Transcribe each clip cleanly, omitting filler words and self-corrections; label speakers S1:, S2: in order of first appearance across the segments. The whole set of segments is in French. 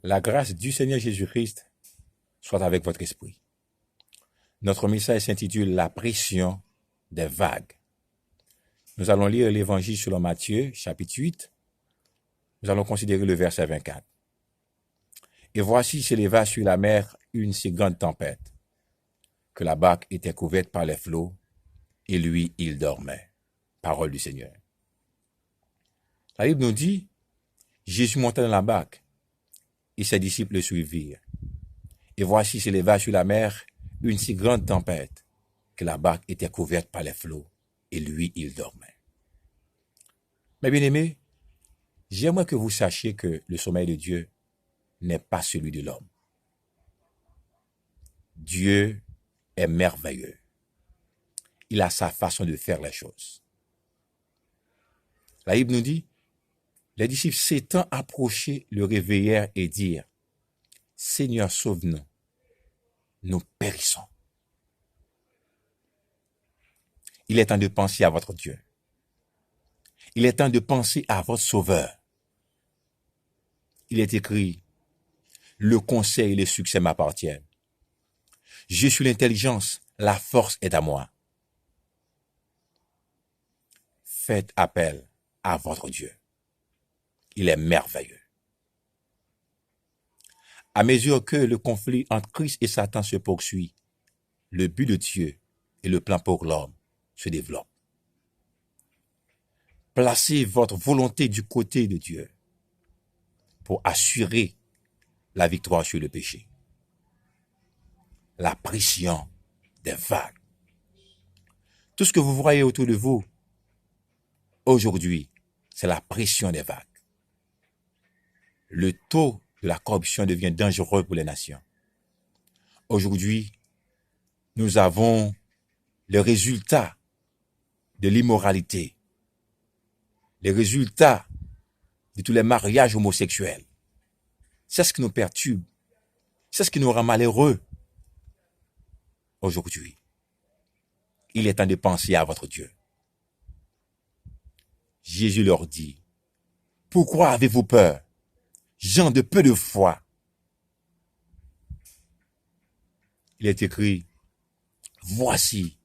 S1: La grâce du Seigneur Jésus-Christ soit avec votre esprit. Notre message s'intitule La pression des vagues. Nous allons lire l'évangile selon Matthieu, chapitre 8. Nous allons considérer le verset 24. Et voici s'éleva sur la mer une si grande tempête, que la barque était couverte par les flots, et lui, il dormait. Parole du Seigneur. La Bible nous dit, Jésus monta dans la barque, et ses disciples le suivirent. Et voici s'éleva sur la mer une si grande tempête, que la barque était couverte par les flots, et lui, il dormait. Mes bien-aimés, j'aimerais que vous sachiez que le sommeil de Dieu n'est pas celui de l'homme. Dieu est merveilleux. Il a sa façon de faire les choses. La Bible nous dit, les disciples s'étant approchés le réveillèrent et dirent, Seigneur, sauve-nous, nous périssons. Il est temps de penser à votre Dieu. Il est temps de penser à votre Sauveur. Il est écrit, le conseil et le succès m'appartiennent. Je suis l'intelligence, la force est à moi. Faites appel à votre Dieu. Il est merveilleux. À mesure que le conflit entre Christ et Satan se poursuit, le but de Dieu et le plan pour l'homme se développent. Placez votre volonté du côté de Dieu pour assurer la victoire sur le péché. La pression des vagues. Tout ce que vous voyez autour de vous, aujourd'hui, c'est la pression des vagues. Le taux de la corruption devient dangereux pour les nations. Aujourd'hui, nous avons les résultats de l'immoralité, les résultats de tous les mariages homosexuels. C'est ce qui nous perturbe, c'est ce qui nous rend malheureux. Aujourd'hui, il est temps de penser à votre Dieu. Jésus leur dit, pourquoi avez-vous peur, gens de peu de foi? Il est écrit, voici,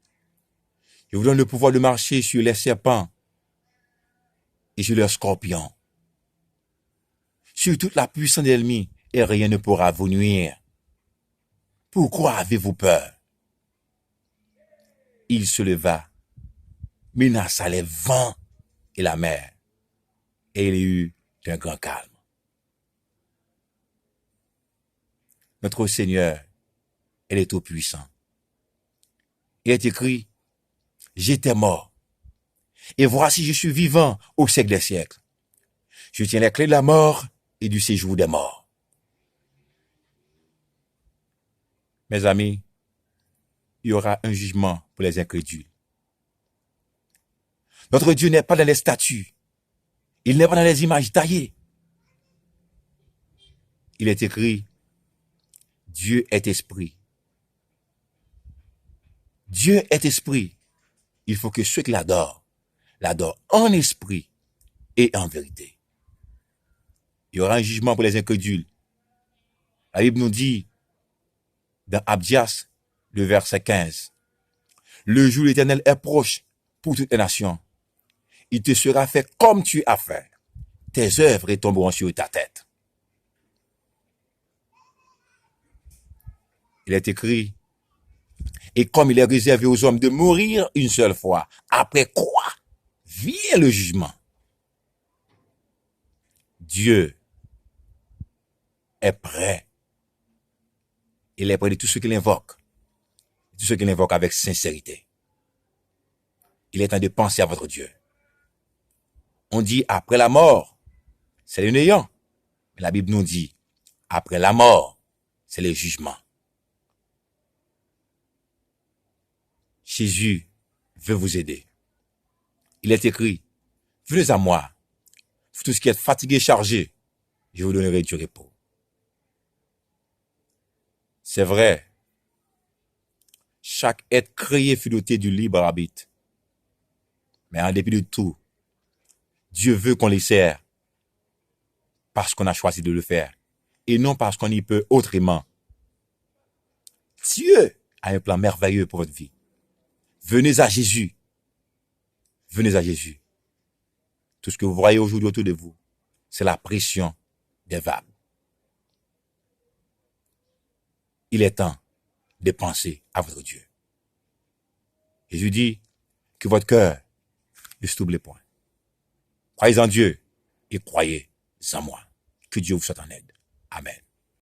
S1: je vous donne le pouvoir de marcher sur les serpents et sur leurs scorpions, sur toute la puissance de l'ennemi, et rien ne pourra vous nuire. Pourquoi avez-vous peur? Il se leva, menaça les vents et la mer, et il y eut un grand calme. Notre Seigneur, il est tout-puissant. Il est écrit, j'étais mort, et voici je suis vivant au siècle des siècles. Je tiens les clés de la mort et du séjour des morts. Mes amis, il y aura un jugement pour les incrédules. Notre Dieu n'est pas dans les statues. Il n'est pas dans les images taillées. Il est écrit, Dieu est esprit. Dieu est esprit. Il faut que ceux qui l'adorent en esprit et en vérité. Il y aura un jugement pour les incrédules. La Bible nous dit, dans Abdias, le verset 15, le jour de l'Éternel est proche pour toutes les nations. Il te sera fait comme tu as fait. Tes œuvres tomberont sur ta tête. Il est écrit, et comme il est réservé aux hommes de mourir une seule fois, après quoi vient le jugement. Dieu est prêt. Il est près de tous ceux qui l'invoquent. Tous ceux qui l'invoquent avec sincérité. Il est temps de penser à votre Dieu. On dit après la mort, c'est le néant. Mais la Bible nous dit, après la mort, c'est le jugement. Jésus veut vous aider. Il est écrit, venez à moi, vous tous qui êtes fatigués et chargés, je vous donnerai du repos. C'est vrai, chaque être créé fut doté du libre arbitre. Mais en dépit de tout, Dieu veut qu'on les sert parce qu'on a choisi de le faire et non parce qu'on y peut autrement. Dieu a un plan merveilleux pour votre vie. Venez à Jésus. Venez à Jésus. Tout ce que vous voyez aujourd'hui autour de vous, c'est la pression des vagues. Il est temps de penser à votre Dieu. Jésus dit que votre cœur ne se trouble point. Croyez en Dieu et croyez en moi. Que Dieu vous soit en aide. Amen.